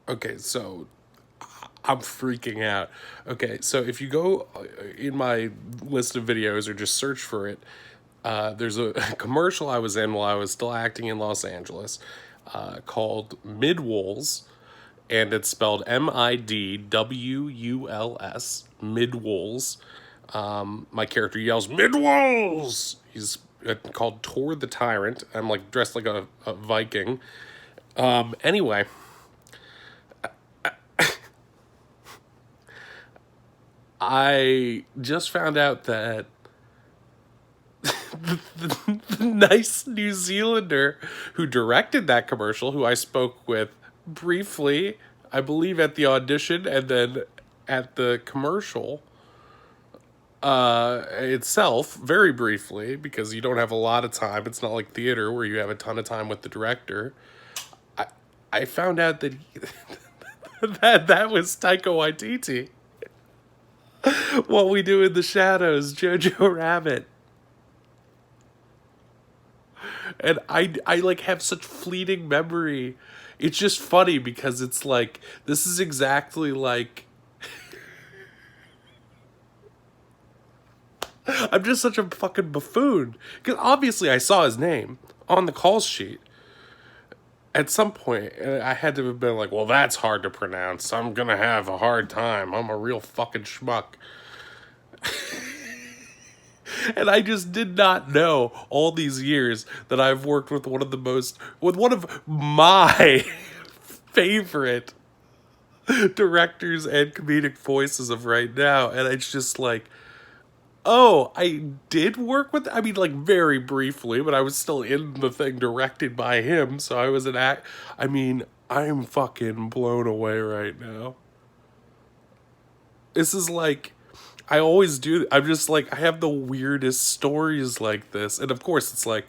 Okay, so I'm freaking out. Okay, so if you go in my list of videos or just search for it, there's a commercial I was in while I was still acting in Los Angeles called Midwolls, and it's spelled Midwuls. Midwolls. My character yells, Midwolls! He's called Tor the Tyrant. I'm like dressed like a Viking. Anyway, I just found out that the nice New Zealander who directed that commercial, who I spoke with briefly, I believe at the audition and then at the commercial itself, very briefly, because you don't have a lot of time. It's not like theater where you have a ton of time with the director. I found out that that was Taika Waititi. What We Do in the Shadows, Jojo Rabbit. And I like have such fleeting memory. It's just funny because it's like this is exactly like I'm just such a fucking buffoon. Because obviously I saw his name on the call sheet at some point, and I had to have been like, well, that's hard to pronounce. I'm gonna have a hard time. I'm a real fucking schmuck. And I just did not know all these years that I've worked with one of my favorite directors and comedic voices of right now. And it's just like, oh, I did work with, I mean, like very briefly, but I was still in the thing directed by him. So I was I mean, I'm fucking blown away right now. This is like, I always do. I'm just like, I have the weirdest stories like this. And of course, it's like,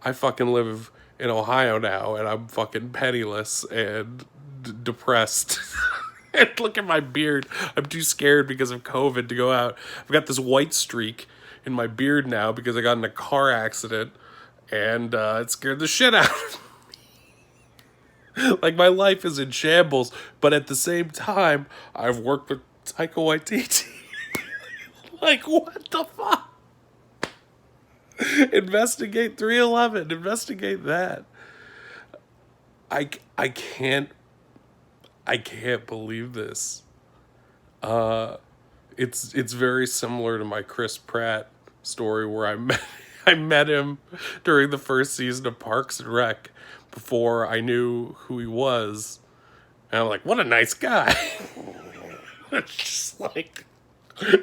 I fucking live in Ohio now and I'm fucking penniless and depressed. And look at my beard. I'm too scared because of COVID to go out. I've got this white streak in my beard now because I got in a car accident and it scared the shit out of me. Like, my life is in shambles, but at the same time, I've worked with Taika Waititi. Like, what the fuck? Investigate 311. Investigate that. I, I can't I can't believe this. It's very similar to my Chris Pratt story where I met him during the first season of Parks and Rec before I knew who he was. And I'm like, what a nice guy. It's just like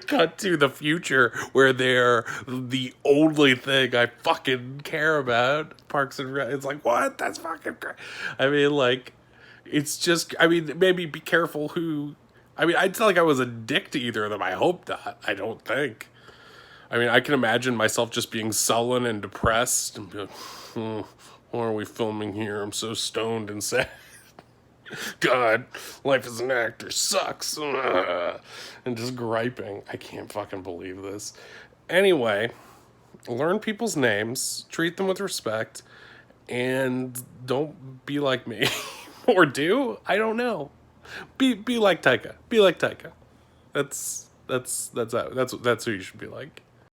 cut to the future where they're the only thing I fucking care about. Parks and Rec. It's like, what? That's fucking great. I mean, like, it's just, I mean, maybe be careful who. I mean, it's not like I was a dick to either of them. I hope not. I don't think. I mean, I can imagine myself just being sullen and depressed and be like, why are we filming here? I'm so stoned and sad. God, life as an actor sucks. And just griping. I can't fucking believe this. Anyway, learn people's names, treat them with respect, and don't be like me. Or do? I don't know. Be like Taika. Be like Taika. That's who you should be like.